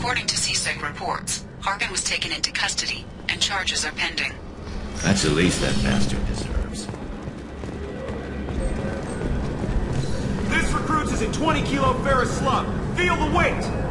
According to CSEC reports, Harkin was taken into custody, and charges are pending. That's the least that bastard deserves. This recruits is in 20 kilo ferrous slug. Feel the weight!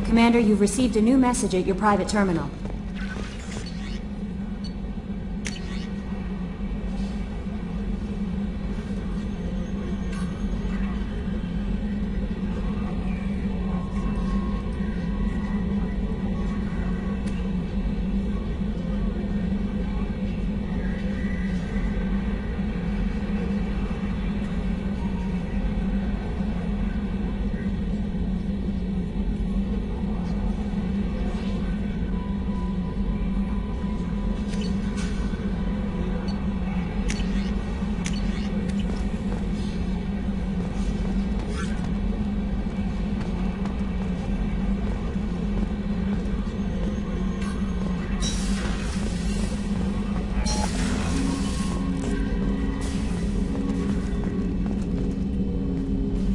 Commander, you've received a new message at your private terminal.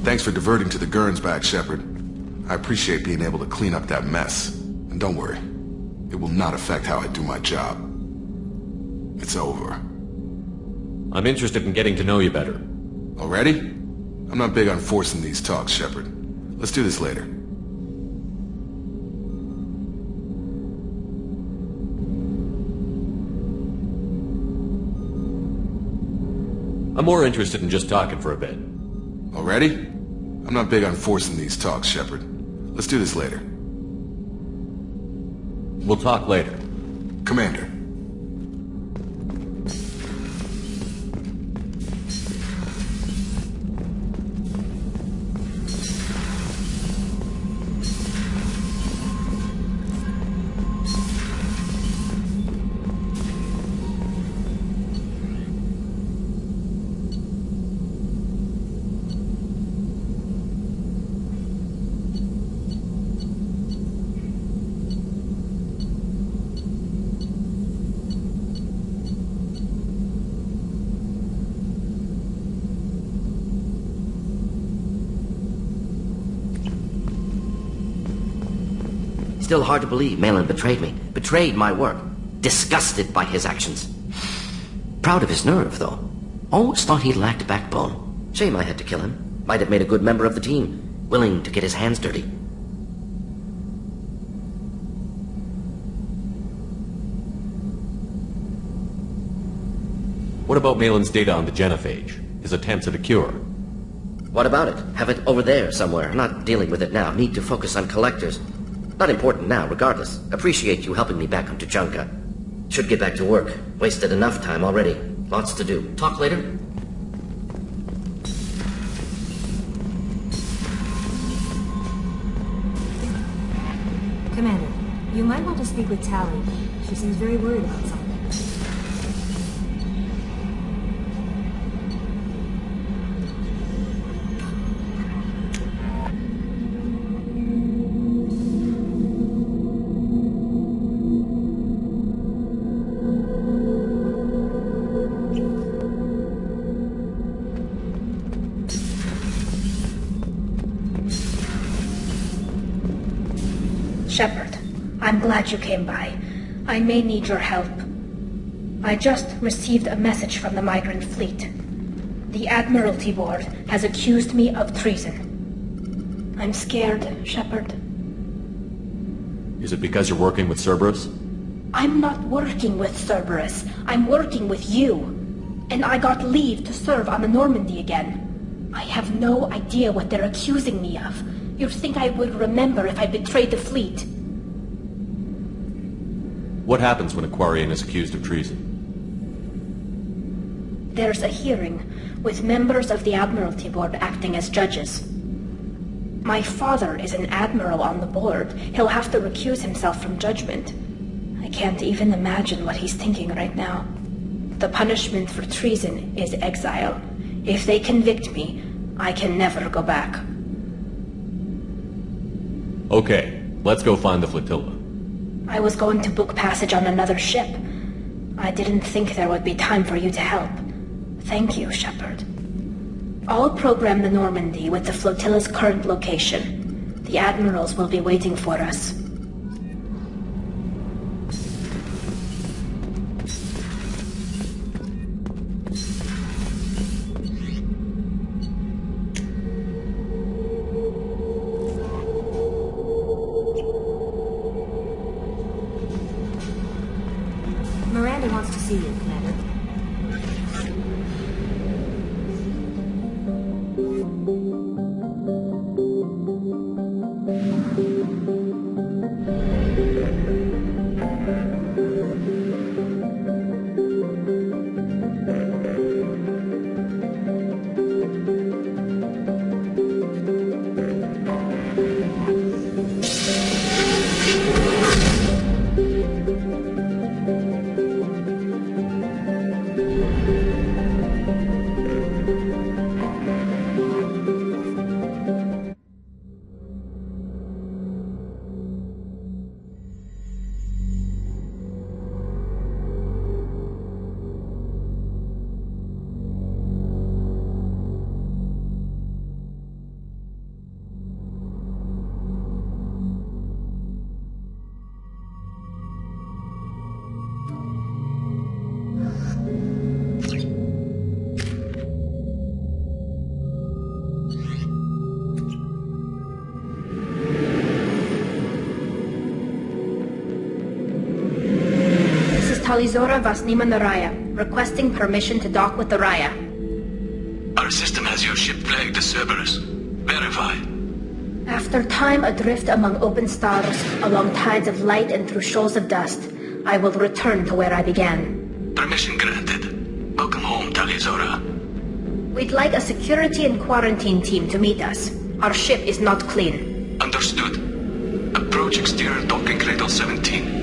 Thanks for diverting to the Gurns back, Shepard. I appreciate being able to clean up that mess. And don't worry, it will not affect how I do my job. It's over. I'm interested in getting to know you better. Already? I'm not big on forcing these talks, Shepard. Let's do this later. I'm more interested in just talking for a bit. Already? I'm not big on forcing these talks, Shepard. Let's do this later. We'll talk later. Commander. Still hard to believe Malin betrayed me. Betrayed my work. Disgusted by his actions. Proud of his nerve, though. Always thought he lacked backbone. Shame I had to kill him. Might have made a good member of the team. Willing to get his hands dirty. What about Malin's data on the genophage? His attempts at a cure? What about it? Have it over there somewhere. Not dealing with it now. Need to focus on collectors. Not important now, regardless. Appreciate you helping me back on Tuchanka. Should get back to work. Wasted enough time already. Lots to do. Talk later? Commander, you might want to speak with Tali. She seems very worried about something. Shepard, I'm glad you came by. I may need your help. I just received a message from the migrant fleet. The Admiralty Board has accused me of treason. I'm scared, Shepard. Is it because you're working with Cerberus? I'm not working with Cerberus. I'm working with you. And I got leave to serve on the Normandy again. I have no idea what they're accusing me of. You'd think I would remember if I betrayed the fleet. What happens when a Quarian is accused of treason? There's a hearing, with members of the Admiralty Board acting as judges. My father is an admiral on the board. He'll have to recuse himself from judgment. I can't even imagine what he's thinking right now. The punishment for treason is exile. If they convict me, I can never go back. Okay, let's go find the flotilla. I was going to book passage on another ship. I didn't think there would be time for you to help. Thank you, Shepard. I'll program the Normandy with the flotilla's current location. The admirals will be waiting for us. Miranda wants to see you, Commander. Talizora Vasnima Naraya, requesting permission to dock with the Raya. Our system has your ship flagged as Cerberus. Verify. After time adrift among open stars, along tides of light and through shoals of dust, I will return to where I began. Permission granted. Welcome home, Talizora. We'd like a security and quarantine team to meet us. Our ship is not clean. Understood. Approach exterior docking cradle 17.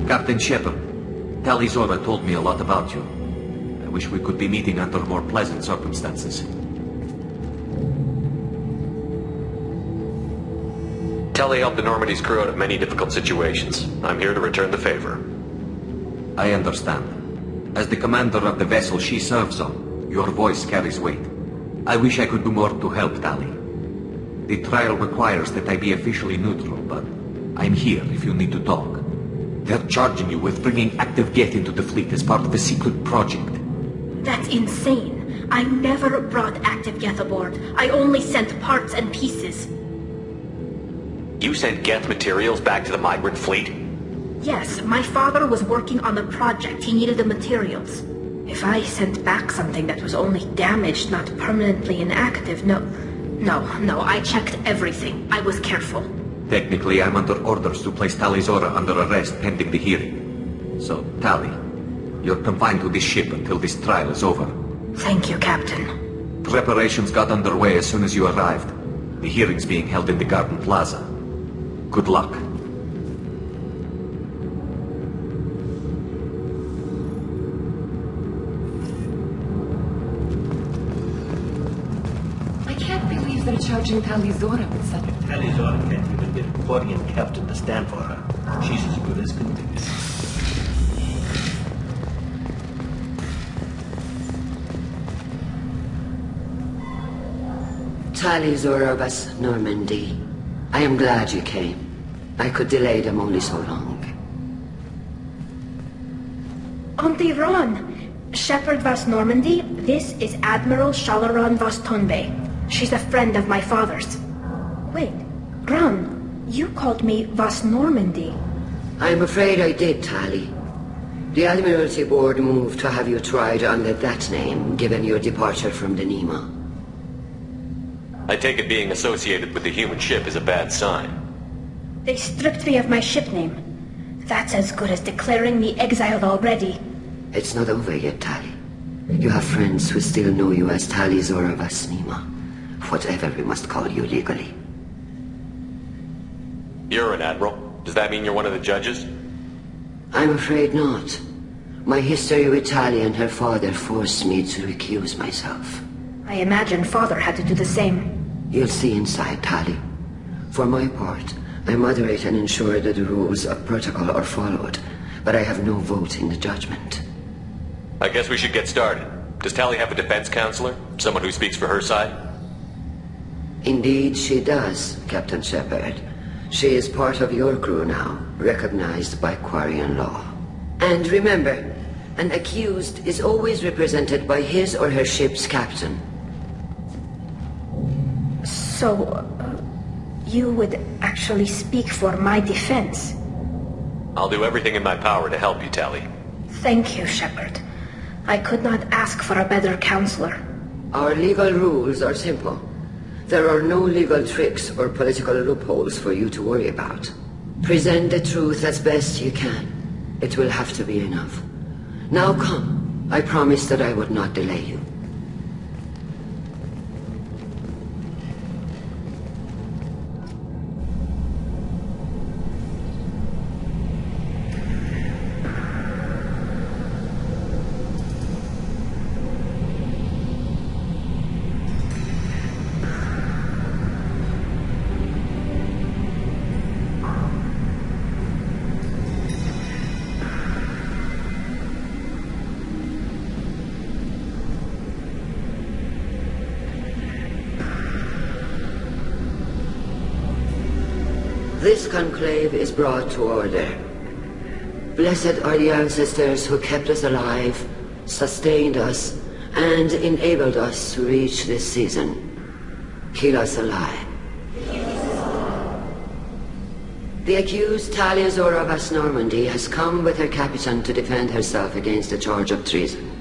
Captain Shepard, Talizora told me a lot about you. I wish we could be meeting under more pleasant circumstances. Tali helped the Normandy's crew out of many difficult situations. I'm here to return the favor. I understand. As the commander of the vessel she serves on, your voice carries weight. I wish I could do more to help Tali. The trial requires that I be officially neutral, but I'm here if you need to talk. They're charging you with bringing active Geth into the fleet as part of a secret project. That's insane. I never brought active Geth aboard. I only sent parts and pieces. You sent Geth materials back to the migrant fleet? Yes, my father was working on the project. He needed the materials. If I sent back something that was only damaged, not permanently inactive, no, I checked everything. I was careful. Technically, I'm under orders to place Talizora under arrest pending the hearing. So, Tali, you're confined to this ship until this trial is over. Thank you, Captain. Preparations got underway as soon as you arrived. The hearing's being held in the Garden Plaza. Good luck. I can't believe they're charging Talizora with such... Talizora can't even get a Quarian captain to stand for her. She's as good as convinced. Talizora was Normandy. I am glad you came. I could delay them only so long. Auntie Ron! Shepard Vas Normandy, this is Admiral Shalaran Vas Tonbe. She's a friend of my father's. Wait, Ron, you called me Vas Normandy. I'm afraid I did, Tali. The Admiralty Board moved to have you tried under that name, given your departure from the Nema. I take it being associated with the human ship is a bad sign. They stripped me of my ship name. That's as good as declaring me exiled already. It's not over yet, Tali. You have friends who still know you as Tali Zora Vasnima. Whatever we must call you legally. You're an admiral. Does that mean you're one of the judges? I'm afraid not. My history with Tali and her father forced me to recuse myself. I imagine Father had to do the same. You'll see inside, Tali. For my part, I moderate and ensure that the rules of protocol are followed, but I have no vote in the judgment. I guess we should get started. Does Tali have a defense counselor? Someone who speaks for her side? Indeed she does, Captain Shepard. She is part of your crew now, recognized by Quarian law. And remember, an accused is always represented by his or her ship's captain. So, you would actually speak for my defense? I'll do everything in my power to help you, Tali. Thank you, Shepard. I could not ask for a better counselor. Our legal rules are simple. There are no legal tricks or political loopholes for you to worry about. Present the truth as best you can. It will have to be enough. Now come. I promised that I would not delay you. This conclave is brought to order. Blessed are the ancestors who kept us alive, sustained us, and enabled us to reach this season. Keep us alive. The accused Tali Zora Vas Normandy has come with her captain to defend herself against a charge of treason.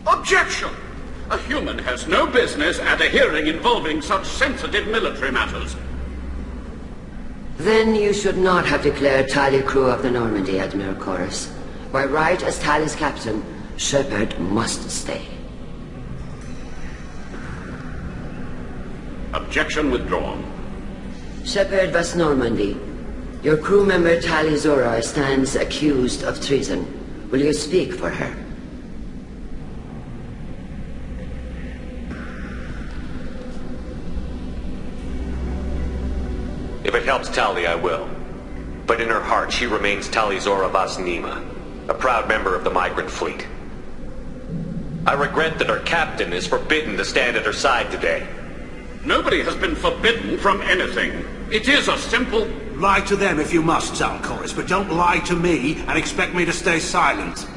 Objection! A human has no business at a hearing involving such sensitive military matters. Then you should not have declared Tali crew of the Normandy, Admiral Chorus. By right as Tali's captain, Shepard must stay. Objection withdrawn. Shepard Vas Normandy, your crew member Tali Zora stands accused of treason. Will you speak for her? If it helps Tali, I will. But in her heart, she remains Tali Zora Vas Nema, a proud member of the migrant fleet. I regret that her captain is forbidden to stand at her side today. Nobody has been forbidden from anything. It is a simple... Lie to them if you must, Zalcoris, but don't lie to me and expect me to stay silent.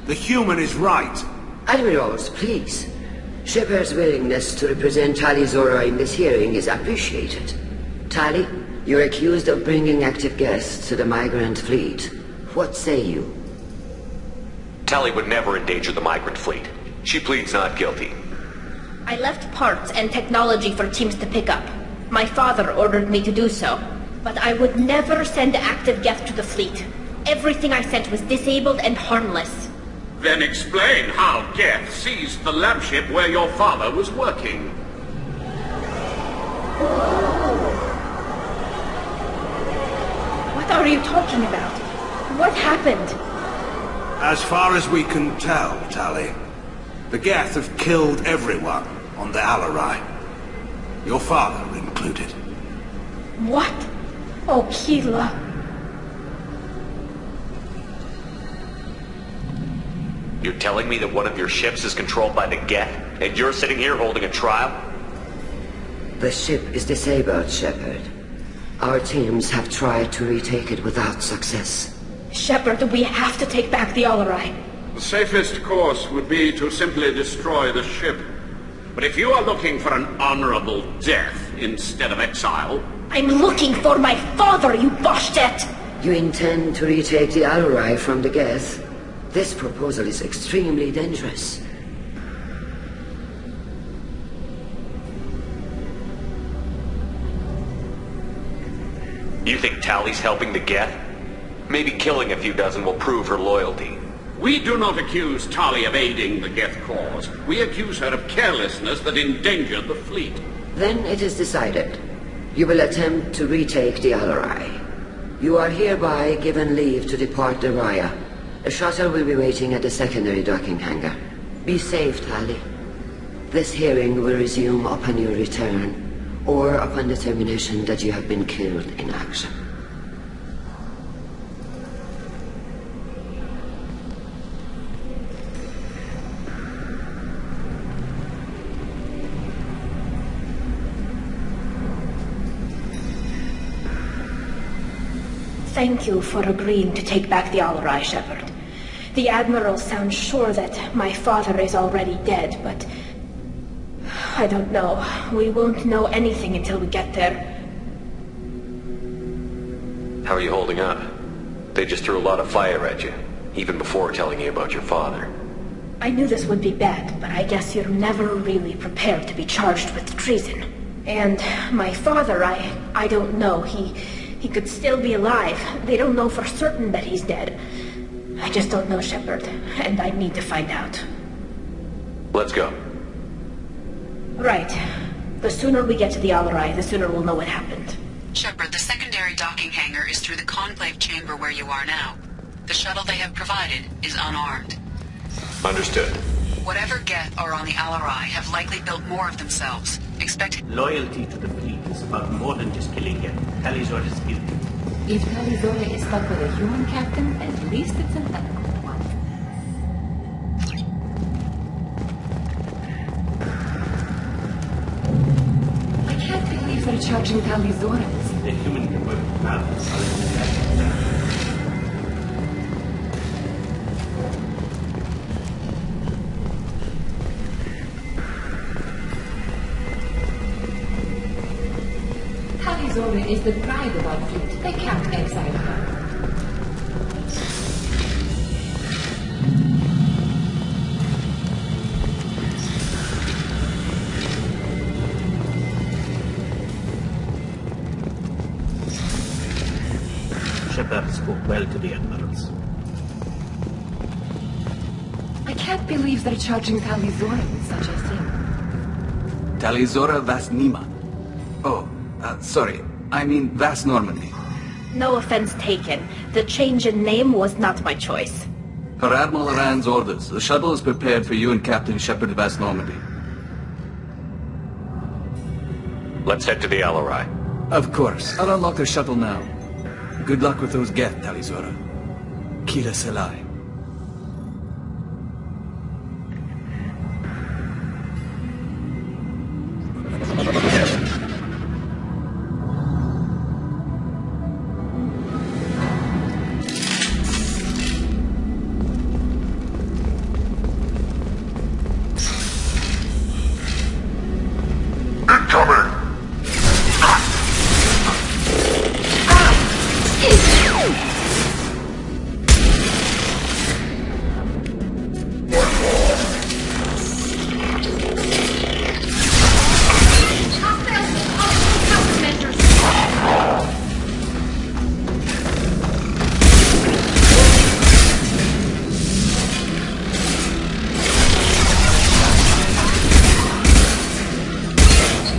The human is right. Admirals, please. Shepard's willingness to represent Tali Zora in this hearing is appreciated. Tali, you're accused of bringing active guests to the migrant fleet. What say you? Tali would never endanger the migrant fleet. She pleads not guilty. I left parts and technology for teams to pick up. My father ordered me to do so. But I would never send active guests to the fleet. Everything I sent was disabled and harmless. Then explain how Geth seized the lab ship where your father was working. What are you talking about? What happened? As far as we can tell, Tali, the Geth have killed everyone on the Alarai. Your father included. What? Oh, Keela. You're telling me that one of your ships is controlled by the Geth, and you're sitting here holding a trial? The ship is disabled, Shepard. Our teams have tried to retake it without success. Shepard, we have to take back the Alarai. The safest course would be to simply destroy the ship. But if you are looking for an honorable death instead of exile... I'm looking for my father, you Boshtet! You intend to retake the Alarai from the Geth? This proposal is extremely dangerous. You think Tali's helping the Geth? Maybe killing a few dozen will prove her loyalty. We do not accuse Tali of aiding the Geth cause. We accuse her of carelessness that endangered the fleet. Then it is decided. You will attempt to retake the Alarai. You are hereby given leave to depart the Raya. A shuttle will be waiting at the secondary docking hangar. Be safe, Tali. This hearing will resume upon your return, or upon determination that you have been killed in action. Thank you for agreeing to take back the Alarai, Shepard. The Admiral sounds sure that my father is already dead, but... I don't know. We won't know anything until we get there. How are you holding up? They just threw a lot of fire at you, even before telling you about your father. I knew this would be bad, but I guess you're never really prepared to be charged with treason. And my father, I don't know. He could still be alive. They don't know for certain that he's dead. I just don't know, Shepard, and I need to find out. Let's go. Right. The sooner we get to the Alarai, the sooner we'll know what happened. Shepard, the secondary docking hangar is through the conclave chamber where you are now. The shuttle they have provided is unarmed. Understood. Whatever Geth are on the Alarai have likely built more of themselves. Expect... Loyalty to the fleet is about more than just killing Geth. Talizor is guilty. If Talizor is stuck with a human captain, at least it's an ethical one. I can't believe they're charging Talizor. The human can work with malice. Talizor is the pride of our fleet. They can't exile her. Shepard spoke well to the admirals. I can't believe they're charging Talizor with such a thing. Talizora Vas Nima. Oh, sorry. I mean Vas Normandy. No offense taken. The change in name was not my choice. Per Admiral Rand's orders, the shuttle is prepared for you and Captain Shepard Vas Normandy. Let's head to the Alarai. Of course. I'll unlock the shuttle now. Good luck with those Geth, Talizora. Kila Selai.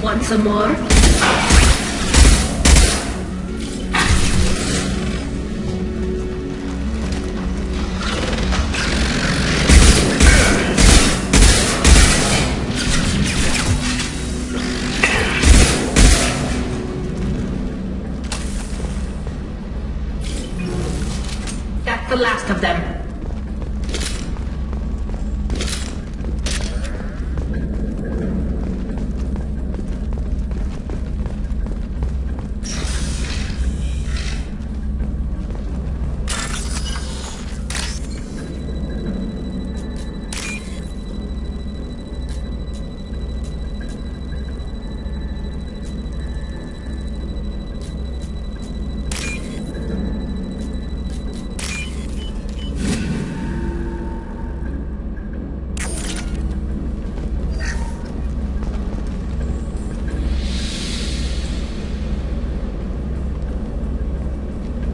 Want some more? That's the last of them.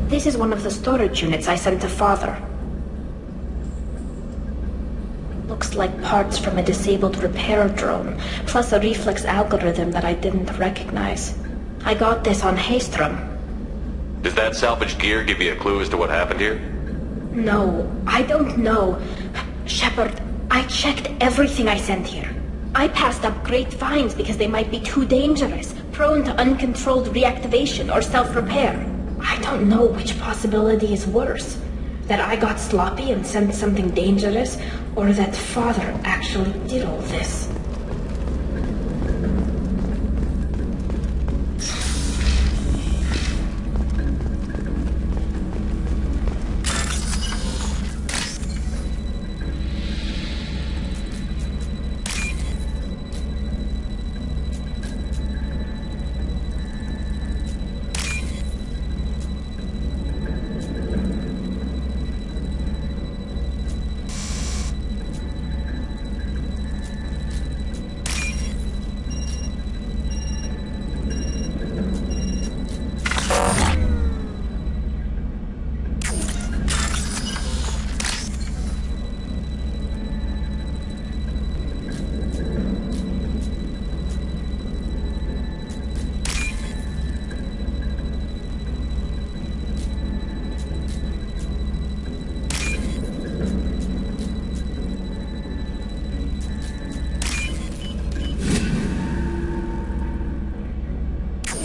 This is one of the storage units I sent to Father. Looks like parts from a disabled repair drone, plus a reflex algorithm that I didn't recognize. I got this on Haystrom. Does that salvaged gear give you a clue as to what happened here? No, I don't know. Shepard, I checked everything I sent here. I passed up great finds because they might be too dangerous, prone to uncontrolled reactivation or self-repair. I don't know which possibility is worse. That I got sloppy and sent something dangerous, or that Father actually did all this.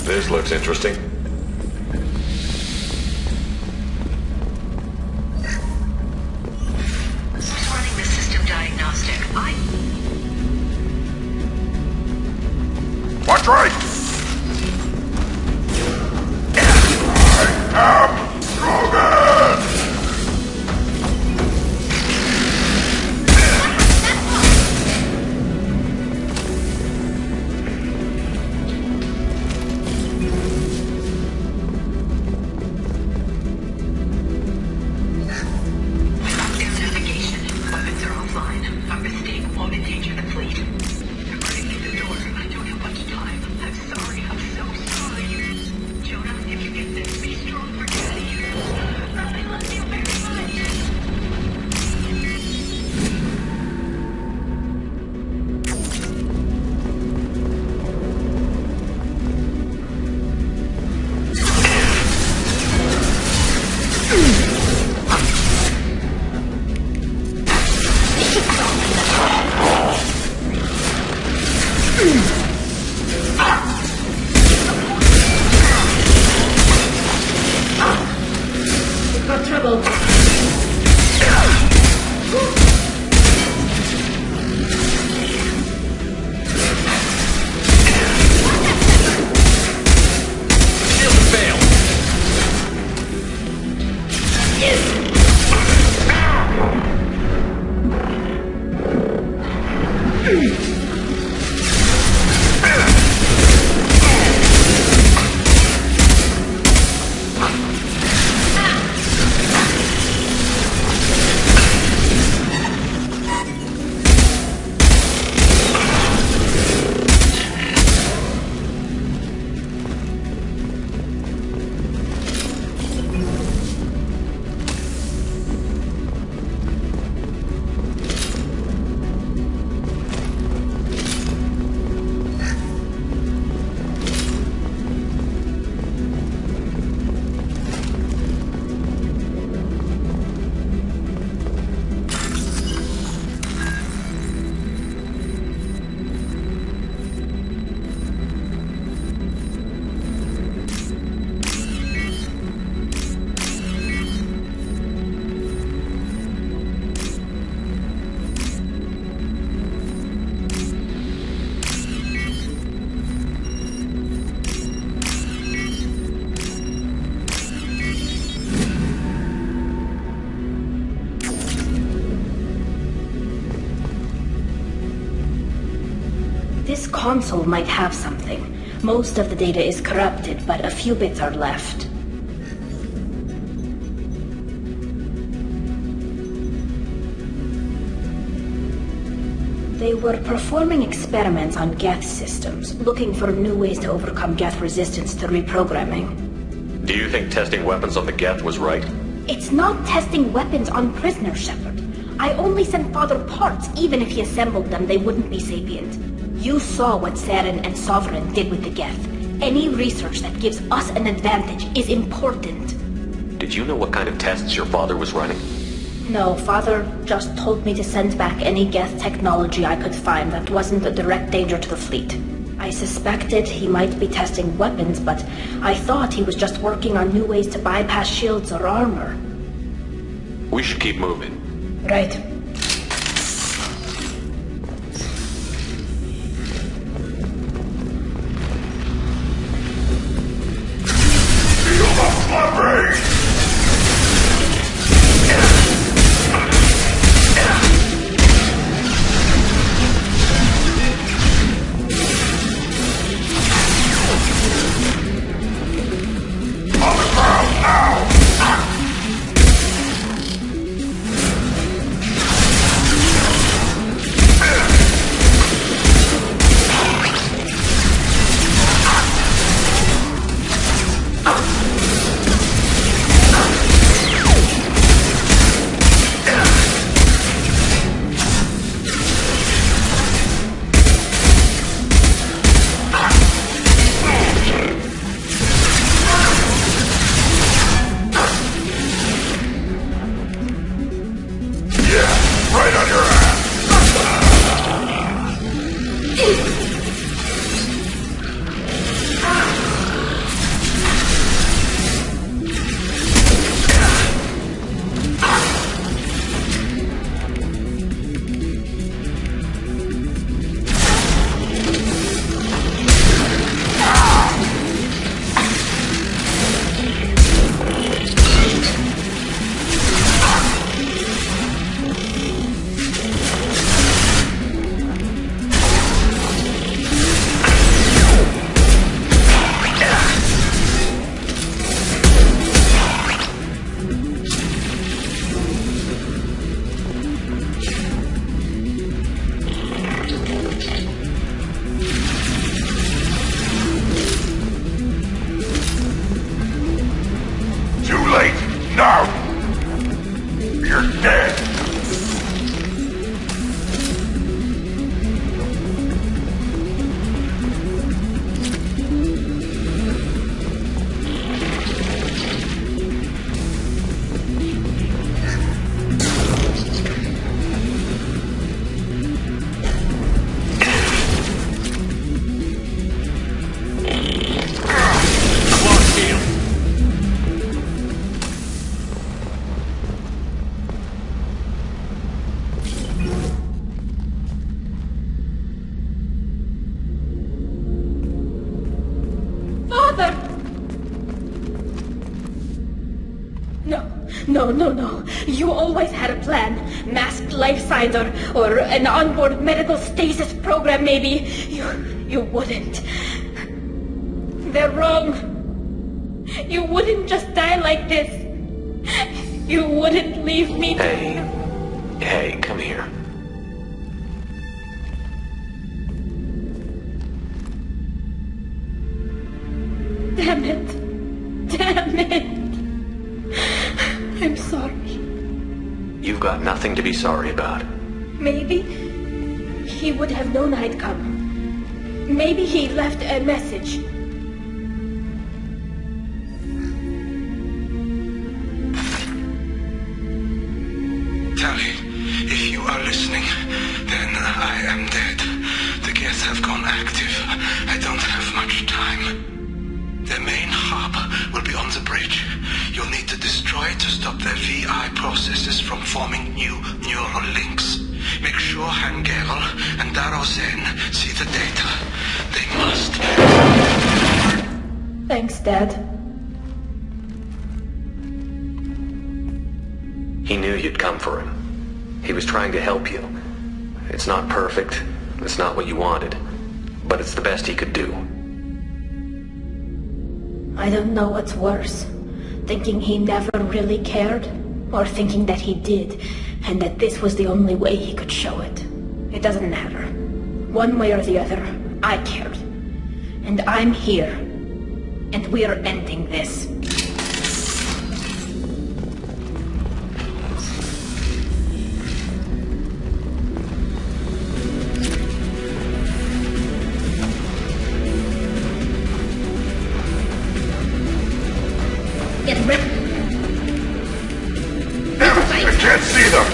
This looks interesting. Who's running the system diagnostic? Watch right! I am Logan! This console might have something. Most of the data is corrupted, but a few bits are left. They were performing experiments on Geth systems, looking for new ways to overcome Geth resistance to reprogramming. Do you think testing weapons on the Geth was right? It's not testing weapons on prisoners, Shepard. I only sent Father parts. Even if he assembled them, they wouldn't be sapient. You saw what Saren and Sovereign did with the Geth. Any research that gives us an advantage is important. Did you know what kind of tests your father was running? No, Father just told me to send back any Geth technology I could find that wasn't a direct danger to the fleet. I suspected he might be testing weapons, but I thought he was just working on new ways to bypass shields or armor. We should keep moving. Right. Feel the flurry! No. You always had a plan. Masked life signs or an onboard medical stasis program, maybe. You wouldn't. They're wrong. You wouldn't just die like this. You wouldn't leave me. Hey, come here. Damn it. I'm sorry. You've got nothing to be sorry about. Maybe he would have known I'd come. Maybe he left a message. Tali, if you are listening, then I am dead. The Geth have gone active. I don't have much time. Their main hub will be on the bridge. You'll need to destroy it to stop their VI processes from forming new neural links. Make sure Hangerel and Daro Zen see the data. They must. Thanks, Dad. He knew you'd come for him. He was trying to help you. It's not perfect. It's not what you wanted. But it's the best he could do. I don't know what's worse. Thinking he never really cared, or thinking that he did, and that this was the only way he could show it. It doesn't matter. One way or the other, I cared. And I'm here. And we're ending this. can't see them!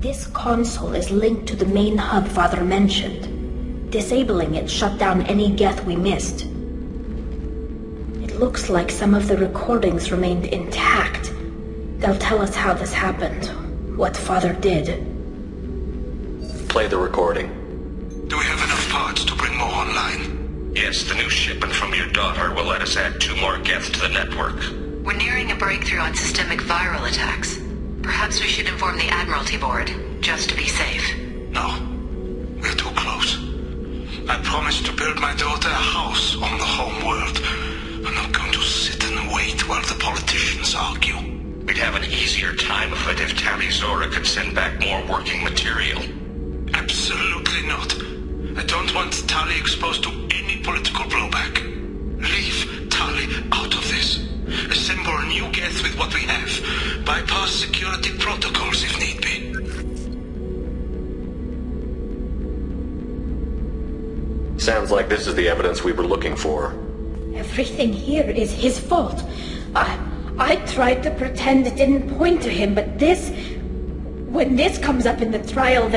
This console is linked to the main hub Father mentioned. Disabling it shut down any geth we missed. It looks like some of the recordings remained intact. They'll tell us how this happened, what Father did. Play the recording. Do we have enough parts to bring more online? Yes, the new shipment from your daughter will let us add 2 more geth to the network. We're nearing a breakthrough on systemic viral attacks. Perhaps we should inform the Admiralty Board, just to be safe. No. We're too close. I promised to build my daughter a house on the home world. I'm not going to sit and wait while the politicians argue. We'd have an easier time of it if Tali Zora could send back more working material. Absolutely not. I don't want Tali exposed to any political blowback. Leave Tali out of this. Assemble new geth with what we have. Bypass security protocols if need be. Sounds like this is the evidence we were looking for. Everything here is his fault. I tried to pretend it didn't point to him, but when this comes up in the trial,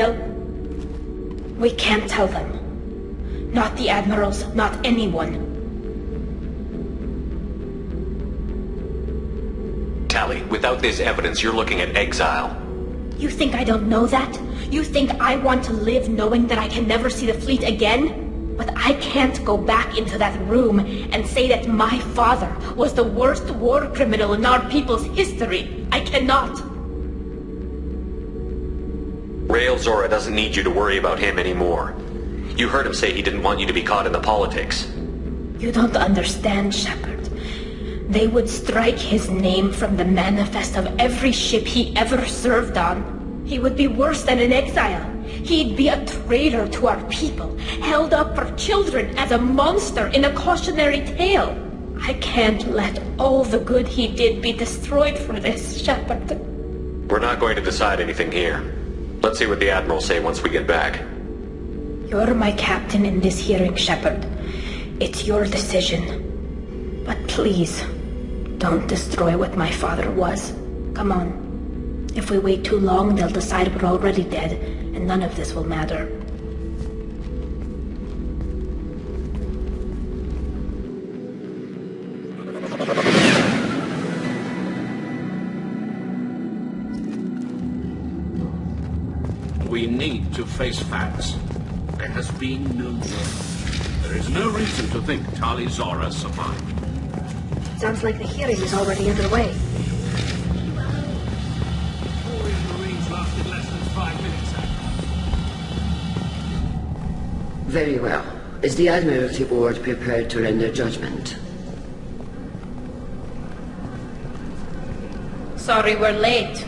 we can't tell them. Not the admirals, not anyone. Tali, without this evidence, you're looking at exile. You think I don't know that? You think I want to live knowing that I can never see the fleet again? But I can't go back into that room and say that my father was the worst war criminal in our people's history. I cannot. Rael Zora doesn't need you to worry about him anymore. You heard him say he didn't want you to be caught in the politics. You don't understand, Shepard. They would strike his name from the manifest of every ship he ever served on. He would be worse than an exile. He'd be a traitor to our people, held up for children as a monster in a cautionary tale. I can't let all the good he did be destroyed for this, Shepard. We're not going to decide anything here. Let's see what the Admirals say once we get back. You're my captain in this hearing, Shepard. It's your decision. But please, don't destroy what my father was. Come on. If we wait too long, they'll decide we're already dead, and none of this will matter. We need to face facts. There has been no murder. There is no reason to think Tali Zora survived. Sounds like the hearing is already underway. Very well. Is the Admiralty Board prepared to render judgment? Sorry we're late.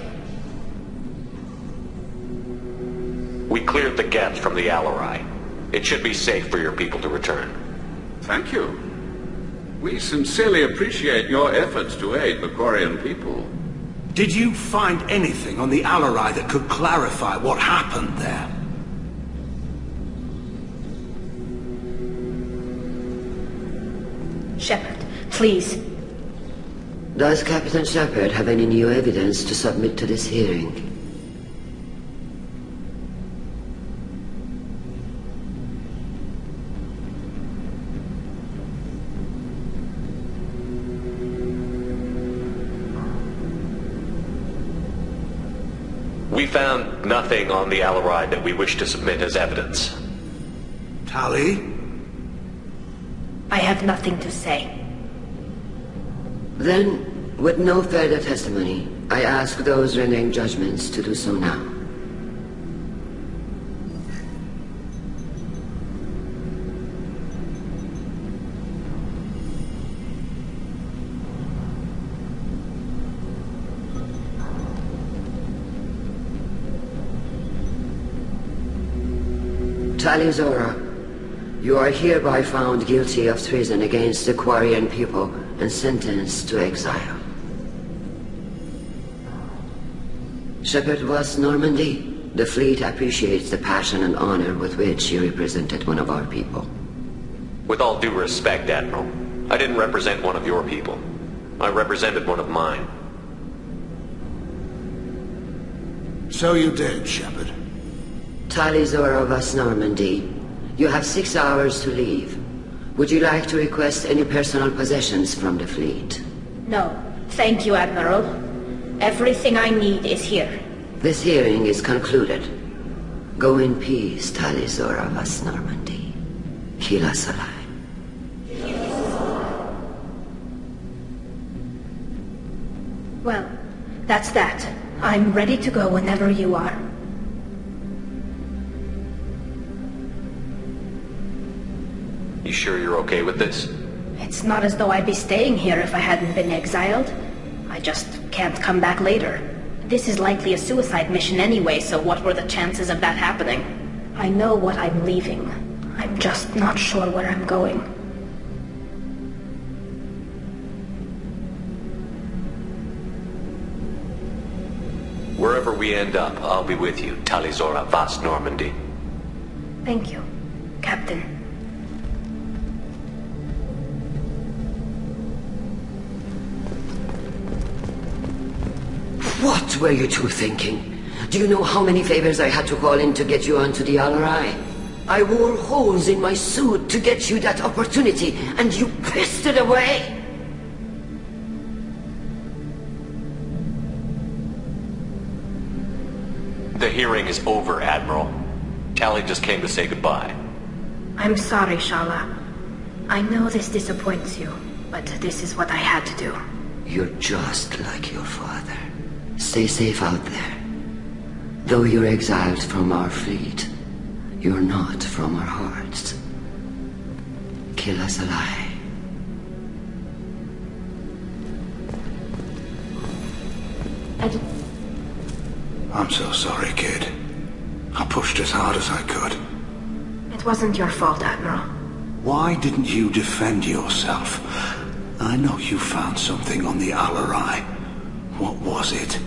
We cleared the geth from the Alarai. It should be safe for your people to return. Thank you. We sincerely appreciate your efforts to aid the Quarian people. Did you find anything on the Alarai that could clarify what happened there? Shepard, please. Does Captain Shepard have any new evidence to submit to this hearing? We found nothing on the Alarai that we wish to submit as evidence. Tali? I have nothing to say. Then, with no further testimony, I ask those rendering judgments to do so now. Tali Zora, you are hereby found guilty of treason against the Quarian people and sentenced to exile. Shepard was Normandy. The fleet appreciates the passion and honor with which you represented one of our people. With all due respect, Admiral, I didn't represent one of your people. I represented one of mine. So you did, Shepard. Tali Zora of West Normandy, you have 6 hours to leave. Would you like to request any personal possessions from the fleet? No, thank you, Admiral. Everything I need is here. This hearing is concluded. Go in peace, Tali Zora of West Normandy. Kila Salai. Well, that's that. I'm ready to go whenever you are. You sure you're okay with this? It's not as though I'd be staying here if I hadn't been exiled. I just can't come back later. This is likely a suicide mission anyway, so what were the chances of that happening? I know what I'm leaving. I'm just not sure where I'm going. Wherever we end up, I'll be with you, Tali Zora, Vast Normandy. Thank you, Captain. What were you two thinking? Do you know how many favors I had to call in to get you onto the Alarai? I wore holes in my suit to get you that opportunity, and you pissed it away! The hearing is over, Admiral. Tali just came to say goodbye. I'm sorry, Shala. I know this disappoints you, but this is what I had to do. You're just like your father. Stay safe out there. Though you're exiled from our fleet, you're not from our hearts. Kill us alive. I'm so sorry, kid. I pushed as hard as I could. It wasn't your fault, Admiral. Why didn't you defend yourself? I know you found something on the Alarai. What was it?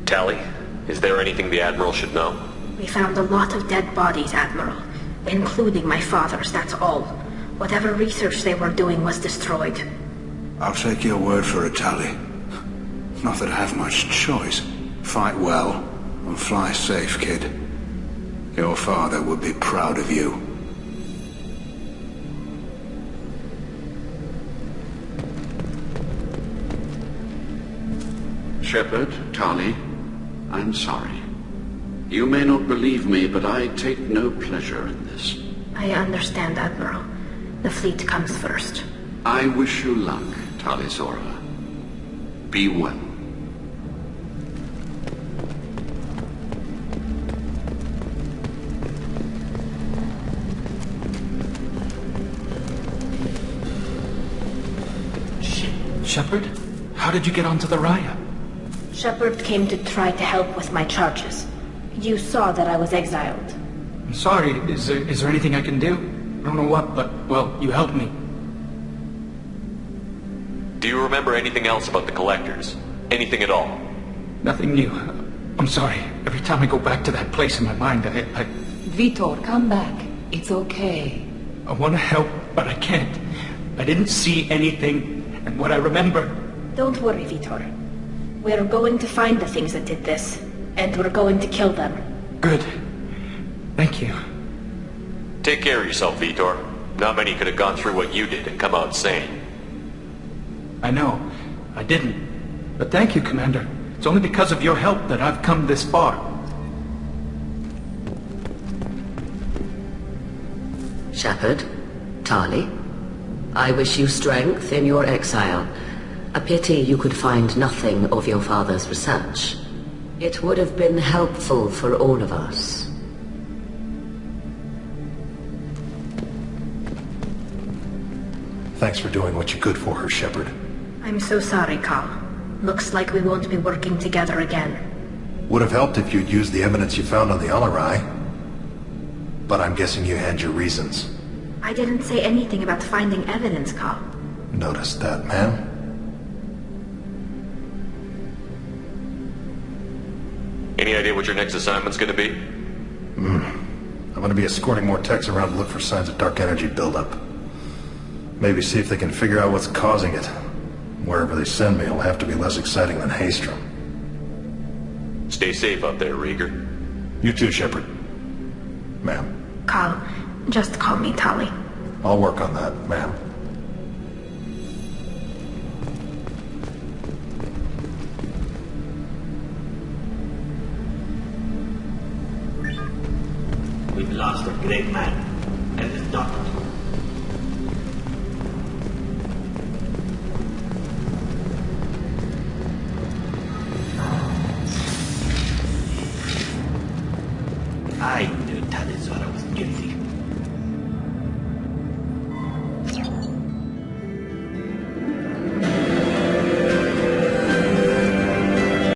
Tali, is there anything the Admiral should know? We found a lot of dead bodies, Admiral. Including my father's, that's all. Whatever research they were doing was destroyed. I'll take your word for it, Tali. Not that I have much choice. Fight well, and fly safe, kid. Your father would be proud of you. Shepard, Tali, I'm sorry. You may not believe me, but I take no pleasure in this. I understand, Admiral. The fleet comes first. I wish you luck, Tali Zora. Be well. Shepard? How did you get onto the Raya? Shepard came to try to help with my charges. You saw that I was exiled. I'm sorry. Is there anything I can do? I don't know what, but, well, you helped me. Do you remember anything else about the Collectors? Anything at all? Nothing new. I'm sorry. Every time I go back to that place in my mind, I Vitor, come back. It's okay. I want to help, but I can't. I didn't see anything, and what I remember... Don't worry, Vitor. We're going to find the things that did this, and we're going to kill them. Good. Thank you. Take care of yourself, Vitor. Not many could have gone through what you did and come out sane. I know. I didn't. But thank you, Commander. It's It's only because of your help that I've come this far. Shepard, Tali, I wish you strength in your exile. A pity you could find nothing of your father's research. It would have been helpful for all of us. Thanks for doing what you could for her, Shepard. I'm so sorry, Carl. Looks like we won't be working together again. Would have helped if you'd used the evidence you found on the Alarai. But I'm guessing you had your reasons. I didn't say anything about finding evidence, Carl. Noticed that, ma'am. Any idea what your next assignment's gonna be? I'm gonna be escorting more techs around to look for signs of dark energy buildup. Maybe see if they can figure out what's causing it. Wherever they send me, it'll have to be less exciting than Haystrom. Stay safe out there, Rieger. You too, Shepard. Ma'am. Carl, just call me Tali. I'll work on that, ma'am. We've lost a great man, and his daughter. I knew Tali was guilty.